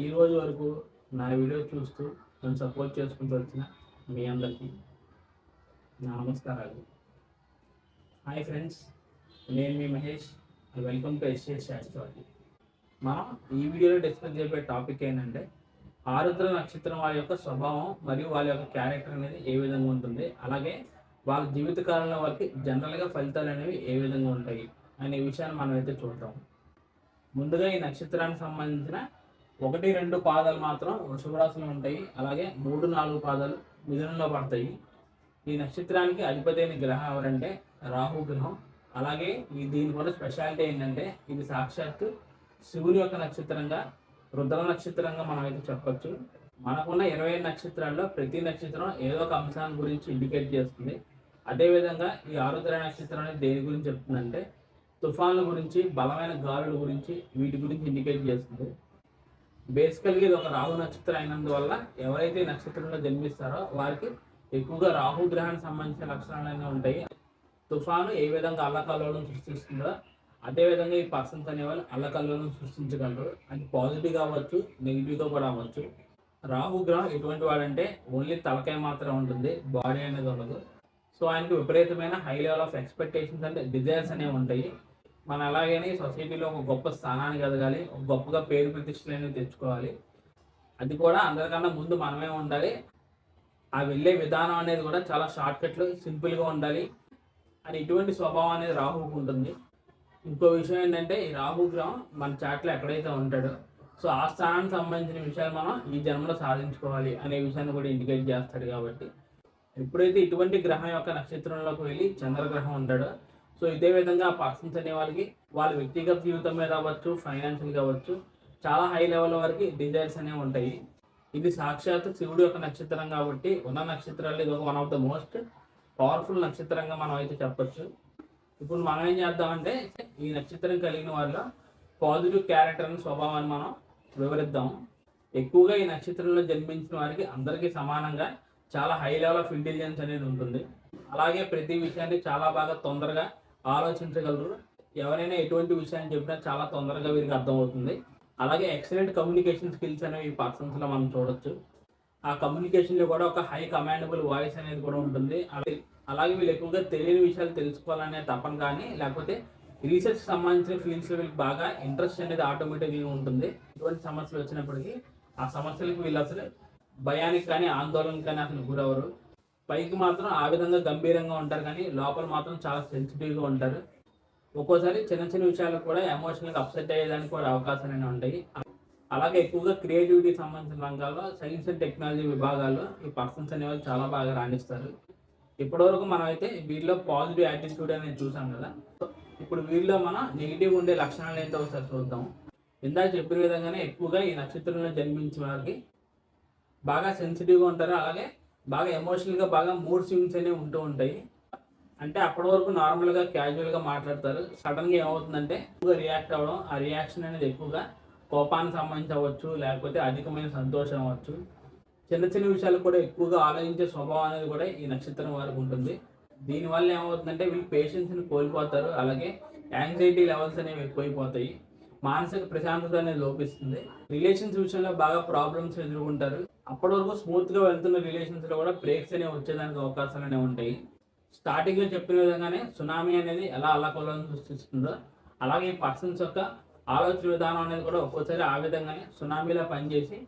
ఈ రోజు వరకు నా వీడియో చూస్తూ నన్ను సపోర్ట్ చేసుకుంటూ వచ్చిన మీ అందరికీ నా నమస్కారాలు. హాయ్ ఫ్రెండ్స్, నేను మీ Mahesh. Welcome to SS astrology. మనం ఈ వీడియోలో డిస్కస్ చేసే టాపిక్ ఏంటంటే ఆరుద్ర నక్షత్రం వారి యొక్క స్వభావం మరియు వాళ్ళ యొక్క క్యారెక్టర్ అనేది ఏ విధంగా ఉంటుంది, అలాగే వాళ్ళ జీవిత కాలంలో వాళ్ళకి జనరల్గా ఫలితాలు అనేవి ఏ విధంగా ఉంటాయి అనే విషయాన్ని మనం అయితే చూద్దాం. ముందుగా ఈ నక్షత్రానికి సంబంధించిన 1-2 పాదాలు మాత్రం వృషభ రాశిలో ఉంటాయి, అలాగే 3-4 పాదాలు మిథునంలో పడతాయి. ఈ నక్షత్రానికి అధిపతి అయిన గ్రహం ఎవరంటే రాహు గ్రహం. అలాగే దీని కూడా స్పెషాలిటీ ఏంటంటే ఇది సాక్షాత్తు శివుని యొక్క నక్షత్రంగా, రుద్ర నక్షత్రంగా మనం అయితే చెప్పచ్చు. మనకున్న 25 నక్షత్రాల్లో ప్రతి నక్షత్రం ఏదో ఒక అంశాన్ని గురించి ఇండికేట్ చేస్తుంది. అదేవిధంగా ఈ ఆరుద్ర నక్షత్రం అనేది దేని గురించి చెప్తుందంటే తుఫాన్ల గురించి, బలమైన గాలుల గురించి, వీటి గురించి ఇండికేట్ చేస్తుంది. బేసికల్గా ఇది ఒక రాహు నక్షత్రం అయినందువల్ల ఎవరైతే నక్షత్రంలో జన్మిస్తారో వారికి ఎక్కువగా రాహు గ్రహానికి సంబంధించిన లక్షణాలన్నీ ఉంటాయి. తుఫాను ఏ విధంగా అల్లకల్లోలను సృష్టిస్తుందో అదేవిధంగా ఈ పర్సన్స్ అనేవాళ్ళు అల్లకల్లోలను సృష్టించగలరు. అది పాజిటివ్గా అవ్వచ్చు, నెగిటివ్గా కూడా అవ్వచ్చు. రాహు గ్రహం ఎటువంటి వాడంటే ఓన్లీ తలకాయ మాత్రం ఉంటుంది, బాడీ అనేది ఉండదు. సో ఆయనకి విపరీతమైన హై లెవెల్ ఆఫ్ ఎక్స్పెక్టేషన్స్ అంటే డిజైర్స్ అనేవి ఉంటాయి. మనం అలాగని సొసైటీలో ఒక గొప్ప స్థానానికి ఎదగాలి, ఒక గొప్పగా పేరు ప్రతిష్టలు అనేవి తెచ్చుకోవాలి. అది కూడా అందరికన్నా ముందు మనమే ఉండాలి. ఆ వెళ్ళే విధానం అనేది కూడా చాలా షార్ట్కట్లు, సింపుల్గా ఉండాలి అని ఇటువంటి స్వభావం అనేది రాహుకు ఉంటుంది. ఇంకో విషయం ఏంటంటే ఈ రాహు గ్రహం మన చాట్లో ఎక్కడైతే ఉంటాడో సో ఆ స్థానానికి సంబంధించిన విషయాలు మనం ఈ జన్మలో సాధించుకోవాలి అనే విషయాన్ని కూడా ఇండికేట్ చేస్తాడు. కాబట్టి ఎప్పుడైతే ఇటువంటి గ్రహం యొక్క నక్షత్రంలోకి వెళ్ళి చంద్రగ్రహం ఉంటాడో సో ఇదే విధంగా ఆ పర్సన్స్ అనే వాళ్ళకి వాళ్ళ వ్యక్తిగత జీవితం మీద అవ్వచ్చు, ఫైనాన్షియల్ కావచ్చు, చాలా హై లెవెల్ వరకు డిజైర్స్ అనేవి ఉంటాయి. ఇది సాక్షాత్ శివుడు యొక్క నక్షత్రం కాబట్టి ఉన్న నక్షత్రాలు ఇది ఒక one of the most powerful నక్షత్రంగా మనం అయితే చెప్పచ్చు. ఇప్పుడు మనం ఏం చేద్దామంటే ఈ నక్షత్రం కలిగిన వాళ్ళ పాజిటివ్ క్యారెక్టర్ అనే స్వభావాన్ని మనం వివరిద్దాం. ఎక్కువగా ఈ నక్షత్రంలో జన్మించిన వారికి అందరికీ సమానంగా చాలా హై లెవెల్ ఆఫ్ ఇంటెలిజెన్స్ అనేది ఉంటుంది. అలాగే ప్రతి విషయాన్ని చాలా బాగా తొందరగా ఆలోచించగలరు. ఎవరైనా ఎటువంటి విషయాన్ని చెప్పినా చాలా తొందరగా వీరికి అర్థమవుతుంది. అలాగే ఎక్సలెంట్ కమ్యూనికేషన్ స్కిల్స్ అనేవి ఈ పర్సన్స్లో మనం చూడొచ్చు. ఆ కమ్యూనికేషన్లో కూడా ఒక హై కమాండబుల్ వాయిస్ అనేది కూడా ఉంటుంది. అలాగే వీళ్ళు ఎక్కువగా తెలియని విషయాలు తెలుసుకోవాలనే తపన కానీ లేకపోతే రీసెర్చ్ సంబంధించిన ఫీల్డ్స్లో వీళ్ళకి బాగా ఇంట్రెస్ట్ అనేది ఆటోమేటిక్గా ఉంటుంది. ఎటువంటి సమస్యలు వచ్చినప్పటికీ ఆ సమస్యలకు వీళ్ళు అసలు భయానికి కానీ ఆందోళనకి కానీ అసలు గురవరు. పైకి మాత్రం ఆ విధంగా గంభీరంగా ఉంటారు కానీ లోపల మాత్రం చాలా సెన్సిటివ్గా ఉంటారు. ఒక్కోసారి చిన్న చిన్న విషయాలకు కూడా ఎమోషనల్గా అప్సెట్ అయ్యేదానికి కూడా అవకాశాలు ఉంటాయి. అలాగే ఎక్కువగా క్రియేటివిటీ సంబంధించిన రంగాల్లో, సైన్స్ అండ్ టెక్నాలజీ విభాగాల్లో ఈ పర్సన్స్ అనేవాళ్ళు చాలా బాగా రాణిస్తారు. ఇప్పటివరకు మనం అయితే వీళ్ళలో పాజిటివ్ యాటిట్యూడ్ అనేది చూసాం కదా. ఇప్పుడు వీళ్ళలో మనం నెగిటివ్ ఉండే లక్షణాలు ఏంటో ఒకసారి చూద్దాం. ఇందాక చెప్పిన విధంగానే ఎక్కువగా ఈ నక్షత్రంలో జన్మించిన వారికి బాగా సెన్సిటివ్గా ఉంటారు. అలాగే బాగా ఎమోషనల్గా బాగా మూడ్ స్వింగ్స్ అనేవి ఉంటూ ఉంటాయి. అంటే అప్పటి వరకు నార్మల్గా క్యాజువల్గా మాట్లాడతారు. సడన్గా ఏమవుతుందంటే ఎక్కువగా రియాక్ట్ అవ్వడం, ఆ రియాక్షన్ అనేది ఎక్కువగా కోపానికి సంబంధించి అవ్వచ్చు, లేకపోతే అధికమైన సంతోషం అవ్వచ్చు. చిన్న చిన్న విషయాలు కూడా ఎక్కువగా ఆలోచించే స్వభావం అనేది కూడా ఈ నక్షత్రం వారికి ఉంటుంది. దీనివల్ల ఏమవుతుందంటే వీళ్ళు పేషెన్స్ని కోల్పోతారు. అలాగే యాంగ్జైటీ లెవెల్స్ అనేవి ఎక్కువైపోతాయి. మానసిక ప్రశాంతత అనేది లోపిస్తుంది. రిలేషన్స్ విషయంలో బాగా ప్రాబ్లమ్స్ ఎదుర్కొంటారు. అప్పటి వరకు స్మూత్గా వెళ్తున్న రిలేషన్స్లో కూడా బ్రేక్స్ అనేవి వచ్చేదానికి అవకాశాలు అనేవి ఉంటాయి. స్టార్టింగ్లో చెప్పిన విధంగానే సునామీ అనేది ఎలా అల్లకల్లోలను సృష్టిస్తుందో అలాగే ఈ పర్సన్స్ యొక్క ఆలోచన విధానం అనేది కూడా ఒక్కోసారి ఆ విధంగానే సునామీలా పనిచేసి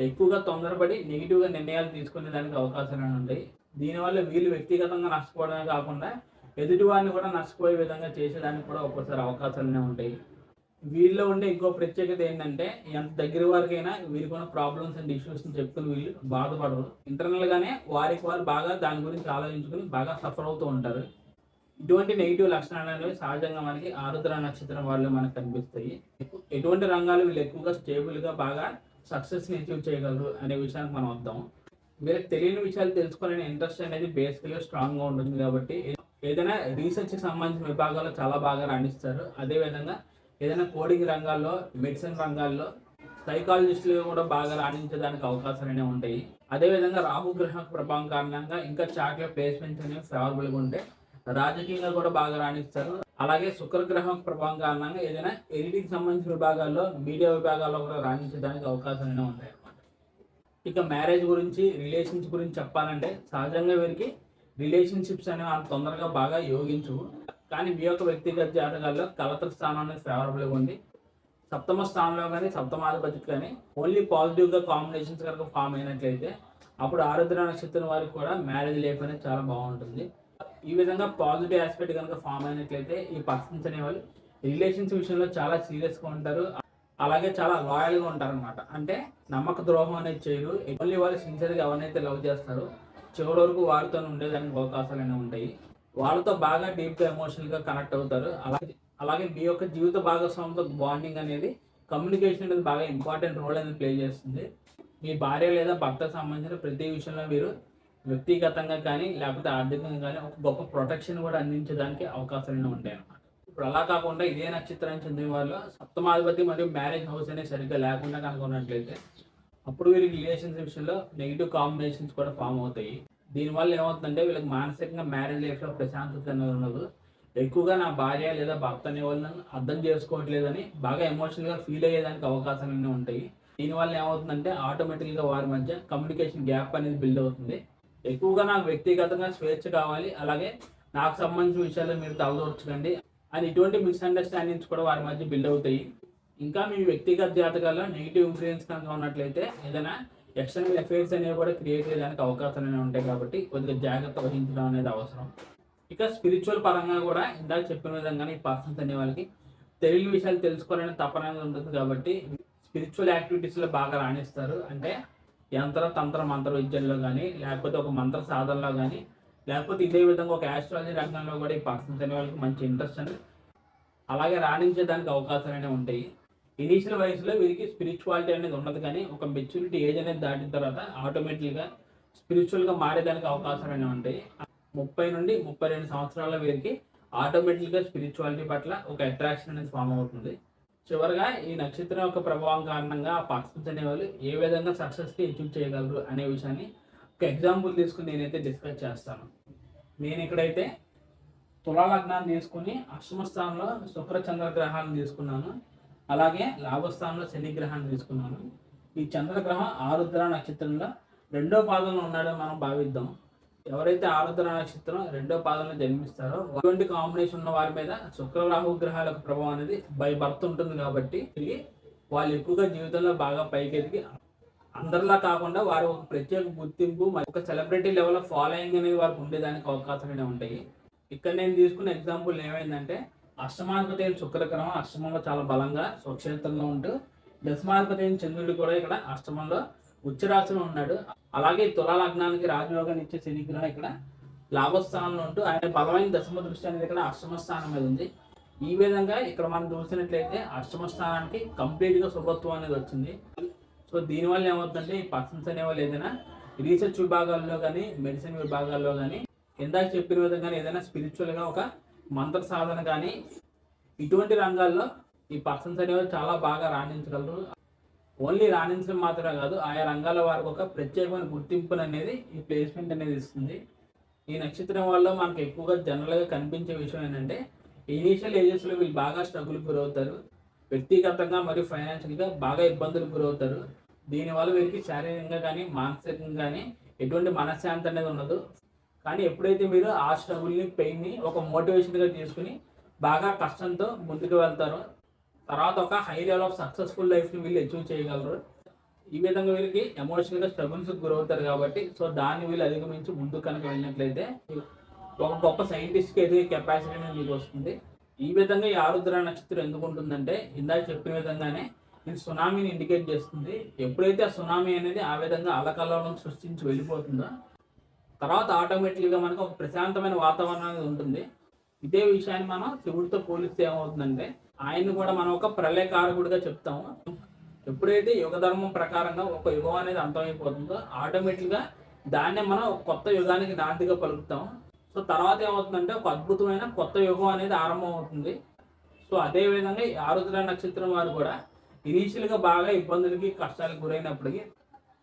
ఎక్కువగా తొందరపడి నెగిటివ్గా నిర్ణయాలు తీసుకునే దానికి అవకాశాలు ఉంటాయి. దీనివల్ల వీళ్ళు వ్యక్తిగతంగా నష్టపోవడమే కాకుండా ఎదుటివారిని కూడా నష్టపోయే విధంగా చేసేదానికి కూడా ఒక్కోసారి అవకాశాలనే ఉంటాయి. వీళ్ళలో ఉండే ఇంకో ప్రత్యేకత ఏంటంటే ఎంత దగ్గర వరకైనా వీరికి ఉన్న ప్రాబ్లమ్స్ అండ్ ఇష్యూస్ని చెప్పుకుని వీళ్ళు బాధపడరు. ఇంటర్నల్గానే వారికి వారు బాగా దాని గురించి ఆలోచించుకుని బాగా సఫర్ అవుతూ ఉంటారు. ఇటువంటి నెగిటివ్ లక్షణాలు అనేవి సహజంగా మనకి ఆరుద్ర నక్షత్రం వాళ్ళు మనకు కనిపిస్తాయి. ఎటువంటి రంగాలు వీళ్ళు ఎక్కువగా స్టేబుల్గా బాగా సక్సెస్ని అచీవ్ చేయగలరు అనే విషయానికి మనం వద్దాం. వీళ్ళకి తెలియని విషయాలు తెలుసుకోవాలనే ఇంట్రెస్ట్ అనేది బేసికల్గా స్ట్రాంగ్గా ఉంటుంది. కాబట్టి ఏదైనా రీసెర్చ్కి సంబంధించిన విభాగాల్లో చాలా బాగా రాణిస్తారు. అదేవిధంగా ఏదైనా కోడింగ్ రంగాల్లో, మెడిసిన్ రంగాల్లో, సైకాలజిస్టులుగా కూడా బాగా రాణించడానికి అవకాశాలు అనేవి ఉంటాయి. అదేవిధంగా రాహుగ్రహ ప్రభావం కారణంగా ఇంకా చాట్లో ప్లేస్మెంట్స్ అనేవి ఫేవరబుల్గా ఉంటే రాజకీయంగా కూడా బాగా రాణిస్తారు. అలాగే శుక్రగ్రహం ప్రభావం కారణంగా ఏదైనా ఎడిటింగ్ సంబంధించిన విభాగాల్లో, మీడియా విభాగాల్లో కూడా రాణించడానికి అవకాశాలు ఉంటాయి అన్నమాట. ఇక మ్యారేజ్ గురించి, రిలేషన్స్ గురించి చెప్పాలంటే సహజంగా వీరికి రిలేషన్షిప్స్ అనేవి అంత తొందరగా బాగా యోగించవు. కానీ మీ యొక్క వ్యక్తిగత జాతకాల్లో కలత్ర స్థానం అనేది ఫేవరబుల్గా ఉంది. సప్తమ స్థానంలో కానీ, సప్తమాధిపతికి కానీ ఓన్లీ పాజిటివ్గా కాంబినేషన్స్ కనుక ఫామ్ అయినట్లయితే అప్పుడు ఆరుద్ర నక్షత్రం వారికి కూడా మ్యారేజ్ లైఫ్ అనేది చాలా బాగుంటుంది. ఈ విధంగా పాజిటివ్ ఆస్పెక్ట్ కనుక ఫామ్ అయినట్లయితే ఈ పర్సన్స్ అనేవాళ్ళు రిలేషన్స్ విషయంలో చాలా సీరియస్గా ఉంటారు. అలాగే చాలా లాయల్గా ఉంటారు అనమాట. అంటే నమ్మక ద్రోహం అనేది చేయరు. ఓన్లీ వాళ్ళు సిన్సియర్గా ఎవరినైతే లవ్ చేస్తారో చివరి వరకు వారితో ఉండేదానికి అవకాశాలు అనేవి ఉంటాయి. వాళ్ళతో బాగా డీప్గా ఎమోషనల్గా కనెక్ట్ అవుతారు. అలాగే మీ యొక్క జీవిత భాగస్వామితో బాండింగ్ అనేది, కమ్యూనికేషన్ అనేది బాగా ఇంపార్టెంట్ రోల్ అనేది ప్లే చేస్తుంది. మీ భార్య లేదా భర్తకు సంబంధించిన ప్రతి విషయంలో మీరు వ్యక్తిగతంగా కానీ లేకపోతే ఆర్థికంగా కానీ ఒక గొప్ప ప్రొటెక్షన్ కూడా అందించడానికి అవకాశాలు ఉంటాయి అన్నమాట. ఇప్పుడు అలా కాకుండా ఇదే నక్షత్రానికి చెందిన వాళ్ళు సప్తమాధిపతి మరియు మ్యారేజ్ హౌస్ అనేది సరిగ్గా లేకుండా కనుక ఉన్నట్లయితే అప్పుడు వీళ్ళకి రిలేషన్స్ విషయంలో నెగిటివ్ కాంబినేషన్స్ కూడా ఫామ్ అవుతాయి. దీనివల్ల ఏమవుతుందంటే వీళ్ళకి మానసికంగా మ్యారేజ్ లైఫ్లో ప్రశాంతత అనేది ఉండదు. ఎక్కువగా నా భార్య లేదా భర్త అనే వాళ్ళని అర్థం చేసుకోవట్లేదని బాగా ఎమోషనల్గా ఫీల్ అయ్యేదానికి అవకాశాలు ఉంటాయి. దీనివల్ల ఏమవుతుందంటే ఆటోమేటిక్గా వారి మధ్య కమ్యూనికేషన్ గ్యాప్ అనేది బిల్డ్ అవుతుంది. ఎక్కువగా నాకు వ్యక్తిగతంగా స్వేచ్ఛ కావాలి, అలాగే నాకు సంబంధించిన విషయాల్లో మీరు తలదూర్చకండి అని ఇటువంటి మిస్అండర్స్టాండింగ్స్ కూడా వారి మధ్య బిల్డ్ అవుతాయి. ఇంకా మీ వ్యక్తిగత జాతకాల్లో నెగిటివ్ ఇన్ఫ్లుయెన్స్ కనుక ఉన్నట్లయితే ఏదైనా ఎక్స్టర్నల్ ఎఫైర్స్ అనేవి కూడా క్రియేట్ చేయడానికి అవకాశాలు ఉంటాయి. కాబట్టి కొద్దిగా జాగ్రత్త వహించడం అనేది అవసరం. ఇక స్పిరిచువల్ పరంగా కూడా ఇందాక చెప్పిన విధంగానే ఈ పర్సన్స్ అనే వాళ్ళకి తెలియని విషయాలు తెలుసుకోవాలని తపన అనేది ఉంటుంది. కాబట్టి స్పిరిచువల్ యాక్టివిటీస్లో బాగా రాణిస్తారు. అంటే యంత్ర తంత్ర మంత్ర విద్యల్లో కానీ, లేకపోతే ఒక మంత్ర సాధనలో కానీ, లేకపోతే ఇదే విధంగా ఒక ఆస్ట్రాలజీ రంగంలో కూడా ఈ పర్సన్స్ అనే వాళ్ళకి మంచి ఇంట్రెస్ట్ అని అలాగే రాణించడానికి అవకాశాలు ఉంటాయి. ఇనీషియల్ వయసులో వీరికి స్పిరిచువాలిటీ అనేది ఉండదు, కానీ ఒక మెచ్యూరిటీ ఏజ్ అనేది దాటిన తర్వాత ఆటోమేటిక్గా స్పిరిచువల్గా మారేదానికి అవకాశాలు ఉంటాయి. 30 నుండి 32 సంవత్సరాల వీరికి ఆటోమేటిక్గా స్పిరిచువాలిటీ పట్ల ఒక అట్రాక్షన్ అనేది ఫామ్ అవుతుంది. చివరిగా ఈ నక్షత్రం యొక్క ప్రభావం కారణంగా ఆ పర్సన్స్ అనేవాళ్ళు ఏ విధంగా సక్సెస్ని అచీవ్ చేయగలరు అనే విషయాన్ని ఒక ఎగ్జాంపుల్ తీసుకుని నేనైతే డిస్కస్ చేస్తాను. నేను ఇక్కడైతే తులా లగ్నాన్ని తీసుకుని అష్టమ స్థానంలో శుక్ర చంద్ర గ్రహాలను తీసుకున్నాను. అలాగే లాభస్థానంలో శని గ్రహాన్ని తీసుకున్నాను. ఈ చంద్రగ్రహం ఆరుద్ర నక్షత్రంలో 2వ పాదంలో ఉన్నాడో మనం భావిద్దాం. ఎవరైతే ఆరుద్ర నక్షత్రం 2వ పాదంలో జన్మిస్తారో అటువంటి కాంబినేషన్ ఉన్న వారి మీద శుక్ర రాహు గ్రహాల యొక్క ప్రభావం అనేది బై బర్త్ ఉంటుంది. కాబట్టి వాళ్ళు ఎక్కువగా జీవితంలో బాగా పైకెదిగి అందరిలా కాకుండా వారు ఒక ప్రత్యేక గుర్తింపు, ఒక సెలబ్రిటీ లెవెల్ ఫాలోయింగ్ అనేది వారికి ఉండేదానికి అవకాశాలు ఉంటాయి. ఇక్కడ నేను తీసుకున్న ఎగ్జాంపుల్ ఏమైందంటే అష్టమాధిపతి అయిన శుక్రగ్రహం అష్టమంలో చాలా బలంగా స్వక్షేత్రంలో ఉంటూ, దశమాధిపతి అయిన చంద్రుడు కూడా ఇక్కడ అష్టమంలో ఉచ్చరాశిలో ఉన్నాడు. అలాగే తులా లగ్నానికి రాజయోగాన్ని ఇచ్చే శని గ్రహం ఇక్కడ లాభస్థానంలో ఉంటూ ఆయన బలమైన దశమ దృష్టి అనేది ఇక్కడ అష్టమ స్థానం మీద ఉంది. ఈ విధంగా ఇక్కడ మనం చూసినట్లయితే అష్టమ స్థానానికి కంప్లీట్గా శుభత్వం అనేది వచ్చింది. సో దీనివల్ల ఏమవుతుందంటే ఈ పర్సన్స్ అనేవాళ్ళు ఏదైనా రీసెర్చ్ విభాగాల్లో కానీ, మెడిసిన్ విభాగాల్లో కానీ, ఇందాక చెప్పిన విధంగా ఏదైనా స్పిరిచువల్గా ఒక మంత్ర సాధన కానీ ఇటువంటి రంగాల్లో ఈ పర్సన్స్ అనేవాళ్ళు చాలా బాగా రాణించగలరు. ఓన్లీ రాణించడం మాత్రమే కాదు, ఆయా రంగాల వారికి ఒక ప్రత్యేకమైన గుర్తింపును అనేది ఈ ప్లేస్మెంట్ అనేది ఇస్తుంది. ఈ నక్షత్రం వల్ల మనకు ఎక్కువగా జనరల్గా కనిపించే విషయం ఏంటంటే ఇనీషియల్ ఏజెస్లో వీళ్ళు బాగా స్ట్రగుల్కి గురవుతారు. వ్యక్తిగతంగా మరియు ఫైనాన్షియల్గా బాగా ఇబ్బందులకు గురవుతారు. దీనివల్ల వీరికి శారీరకంగా కానీ, మానసికంగా కానీ ఎటువంటి మనశ్శాంతి అనేది ఉండదు. కానీ ఎప్పుడైతే మీరు ఆ స్ట్రగుల్ని, పెయిన్ని ఒక మోటివేషన్గా తీసుకుని బాగా కష్టంతో ముందుకు వెళ్తారో తర్వాత ఒక హై లెవెల్ ఆఫ్ సక్సెస్ఫుల్ లైఫ్ని వీళ్ళు అచీవ్ చేయగలరు. ఈ విధంగా వీరికి ఎమోషనల్గా స్ట్రగుల్స్కి గురవుతారు. కాబట్టి సో దాన్ని వీళ్ళు అధిగమించి ముందుకు కనుక వెళ్ళినట్లయితే ఒక గొప్ప సైంటిస్ట్కి ఎదిగే కెపాసిటీ అనేది మీకు వస్తుంది. ఈ విధంగా ఈ ఆరుద్ర నక్షత్రం ఎందుకు ఉంటుందంటే ఇందాక చెప్పిన విధంగానే ఇది సునామీని ఇండికేట్ చేస్తుంది. ఎప్పుడైతే ఆ సునామీ అనేది ఆ విధంగా అలకల్లోనం సృష్టించి వెళ్ళిపోతుందో తర్వాత ఆటోమేటిక్గా మనకు ఒక ప్రశాంతమైన వాతావరణం అనేది ఉంటుంది. ఇదే విషయాన్ని మనం శివుడితో పోలిస్తే ఏమవుతుందంటే ఆయన్ని కూడా మనం ఒక ప్రళయకారకుడిగా చెప్తాము. ఎప్పుడైతే యుగ ధర్మం ప్రకారంగా ఒక యుగం అనేది అంతమైపోతుందో ఆటోమేటిక్గా దాన్నే మనం ఒక కొత్త యుగానికి నాందిగా పలుకుతాం. సో తర్వాత ఏమవుతుందంటే ఒక అద్భుతమైన కొత్త యుగం అనేది ఆరంభం అవుతుంది. సో అదేవిధంగా ఈ ఆరుద్ర నక్షత్రం వారు కూడా ఇనీషియల్గా బాగా ఇబ్బందులకి, కష్టాలకు గురైనప్పటికీ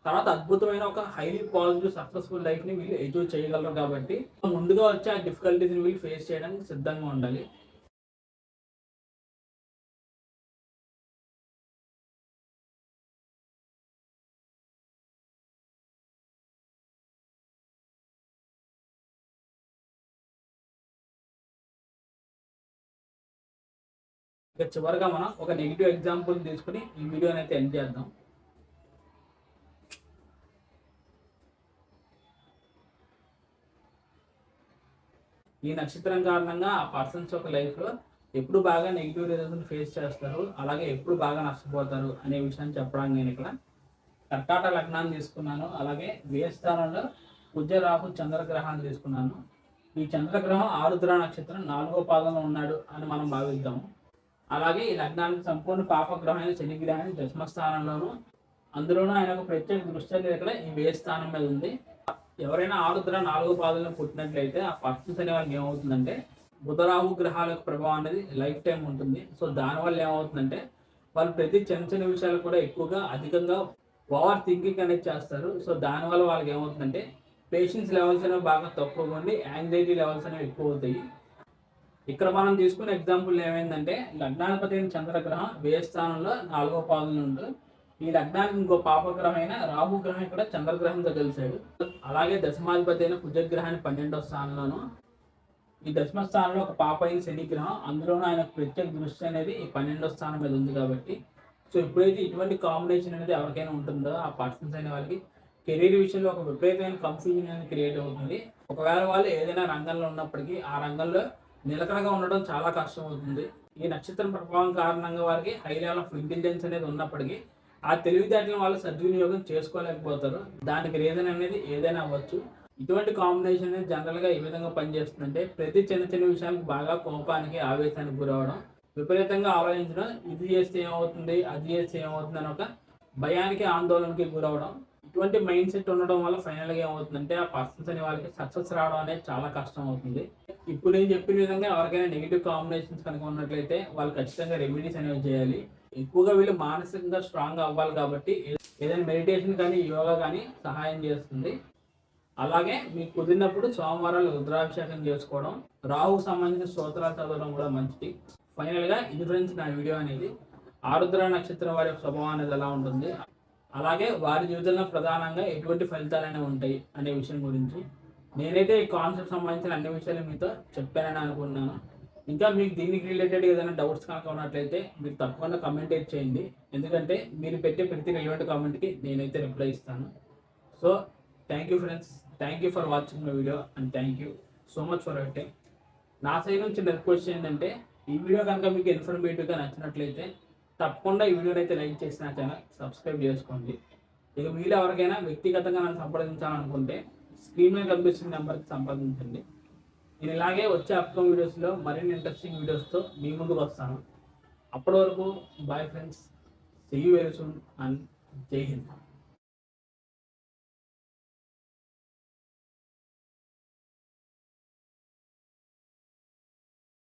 తర్వాత అద్భుతమైన ఒక హైలీ పాజిటివ్ సక్సెస్ఫుల్ లైఫ్ని వీళ్ళు అచీవ్ చేయగలరు. కాబట్టి ముందుగా వచ్చే ఆ డిఫికల్టీస్ని వీళ్ళు ఫేస్ చేయడానికి సిద్ధంగా ఉండాలి. ఇక చివరిగా మనం ఒక నెగిటివ్ ఎగ్జాంపుల్ తీసుకుని ఈ వీడియోని అయితే ఎండ్ చేద్దాం. ఈ నక్షత్రం కారణంగా ఆ పర్సన్స్ యొక్క లైఫ్లో ఎప్పుడు బాగా నెగిటివ్ రిజల్ట్స్ ఫేస్ చేస్తారు, అలాగే ఎప్పుడు బాగా నష్టపోతారు అనే విషయాన్ని చెప్పడానికి నేను ఇక్కడ కర్కాటక లగ్నాన్ని తీసుకున్నాను. అలాగే వ్యయ స్థానంలో కుజ రాహు చంద్రగ్రహాన్ని తీసుకున్నాను. ఈ చంద్రగ్రహం ఆరుద్ర నక్షత్రం 4వ పాదంలో ఉన్నాడు అని మనం భావిద్దాము. అలాగే ఈ లగ్నానికి సంపూర్ణ పాపగ్రహమైన శని గ్రహాన్ని దశమ స్థానంలోను, అందులోనూ ఆయన ఒక ప్రత్యేక దృష్టి అనేది ఇక్కడ ఈ వ్యయ స్థానం మీద ఉంది. ఎవరైనా ఆరుద్ర 4వ పాదంలో పుట్టినట్లయితే ఆ పర్సన్స్ అనే వాళ్ళకి ఏమవుతుందంటే బుధరాహు గ్రహాల యొక్క ప్రభావం అనేది లైఫ్ టైం ఉంటుంది. సో దానివల్ల ఏమవుతుందంటే వాళ్ళు ప్రతి చిన్న చిన్న విషయాలు కూడా ఎక్కువగా అధికంగా ఓవర్ థింకింగ్ అనేది చేస్తారు. సో దానివల్ల వాళ్ళకి ఏమవుతుందంటే పేషెన్స్ లెవెల్స్ అనేవి బాగా తక్కువగా ఉండి యాంగ్జైటీ లెవెల్స్ అనేవి ఎక్కువ అవుతాయి. ఇక్కడ మనం తీసుకునే ఎగ్జాంపుల్ ఏమైందంటే లగ్నాధిపతి అయిన చంద్రగ్రహం వ్యయ స్థానంలో 4వ పాదంలో ఉంటుంది. ఈ లగ్నానికి ఇంకో పాపగ్రహం అయిన రాహు గ్రహం ఇక్కడ చంద్రగ్రహంతో కలిశాడు. అలాగే దశమాధిపతి అయిన కుజగ్రహాన్ని 12వ స్థానంలోను, ఈ దశమ స్థానంలో ఒక పాప అయిన శని గ్రహం, అందులోనూ ఆయన ప్రత్యేక దృష్టి అనేది ఈ 12వ స్థానం మీద ఉంది కాబట్టి సో ఎప్పుడైతే ఇటువంటి కాంబినేషన్ అనేది ఎవరికైనా ఉంటుందో ఆ పర్సన్స్ అయిన వాళ్ళకి కెరీర్ విషయంలో ఒక విపరీతమైన కన్ఫ్యూజన్ అనేది క్రియేట్ అవుతుంది. ఒకవేళ వాళ్ళు ఏదైనా రంగంలో ఉన్నప్పటికీ ఆ రంగంలో నిలకడగా ఉండడం చాలా కష్టం అవుతుంది. ఈ నక్షత్రం ప్రభావం కారణంగా వారికి హై లెవెల్ ఆఫ్ ఇంటెలిజెన్స్ అనేది ఉన్నప్పటికీ ఆ తెలివితేటలను వాళ్ళు సద్వినియోగం చేసుకోలేకపోతారు. దానికి రీజన్ అనేది ఏదైనా అవ్వచ్చు. ఇటువంటి కాంబినేషన్ అనేది జనరల్గా ఏ విధంగా పనిచేస్తుందంటే ప్రతి చిన్న చిన్న విషయానికి బాగా కోపానికి ఆవేశానికి గురవడం, విపరీతంగా ఆలోచించడం, ఇది చేస్తే ఏమవుతుంది అది చేస్తే ఏమవుతుంది అని ఒక భయానికి ఆందోళనకి గురవడం. ఇటువంటి మైండ్ సెట్ ఉండడం వల్ల ఫైనల్గా ఏమవుతుందంటే ఆ పర్సన్స్ అనే వాళ్ళకి సక్సెస్ రావడం అనేది చాలా కష్టం అవుతుంది. ఇప్పుడు నేను చెప్పిన విధంగా ఎవరికైనా నెగిటివ్ కాంబినేషన్స్ కనుక ఉన్నట్లయితే వాళ్ళు ఖచ్చితంగా రెమెడీస్ అనేవి చేయాలి. ఎక్కువగా వీళ్ళు మానసికంగా స్ట్రాంగ్ అవ్వాలి కాబట్టి ఏదైనా మెడిటేషన్ కానీ యోగా కానీ సహాయం చేస్తుంది. అలాగే మీకు కుదిరినప్పుడు సోమవారాలు రుద్రాభిషేకం చేసుకోవడం, రాహుకు సంబంధించిన స్తోత్రాలు చదవడం కూడా మంచిది. ఫైనల్గా ఇది ఫ్రెండ్స్ నా వీడియో అనేది ఆరుద్ర నక్షత్రం వారి యొక్క స్వభావం అనేది ఎలా ఉంటుంది, అలాగే వారి జీవితంలో ప్రధానంగా ఎటువంటి ఫలితాలు అనేవి ఉంటాయి అనే విషయం గురించి నేనైతే ఈ కాన్సెప్ట్ సంబంధించిన అన్ని విషయాలు మీతో చెప్పానని అనుకున్నాను. ఇంకా మీకు దీనికి రిలేటెడ్ ఏదైనా డౌట్స్ కనుక ఉన్నట్లయితే మీరు తప్పకుండా కమెంట్ చేయండి. ఎందుకంటే మీరు పెట్టే ప్రతి రిలవెంట్ కామెంట్కి నేనైతే రిప్లై ఇస్తాను. So thank you friends, thank you for watching my video and thank you so much for your time. నా సైడ్ నుంచి రిక్వెస్ట్ ఏంటంటే ఈ వీడియో కనుక మీకు ఇన్ఫర్మేటివ్గా నచ్చినట్లయితే తప్పకుండా ఈ వీడియోని అయితే లైక్ చేసి నా ఛానల్ సబ్స్క్రైబ్ చేసుకోండి. ఇక మీరు ఎవరికైనా వ్యక్తిగతంగా నన్ను సంప్రదించాలనుకుంటే స్క్రీన్ మీద కనిపిస్తున్న నెంబర్కి సంప్రదించండి. నేను ఇలాగే వచ్చే అప్కమింగ్ వీడియోస్లో మరిన్ని ఇంట్రెస్టింగ్ వీడియోస్తో మీ ముందుకు వస్తాను. అప్పటి వరకు bye friends, see you very soon and జై హింద్.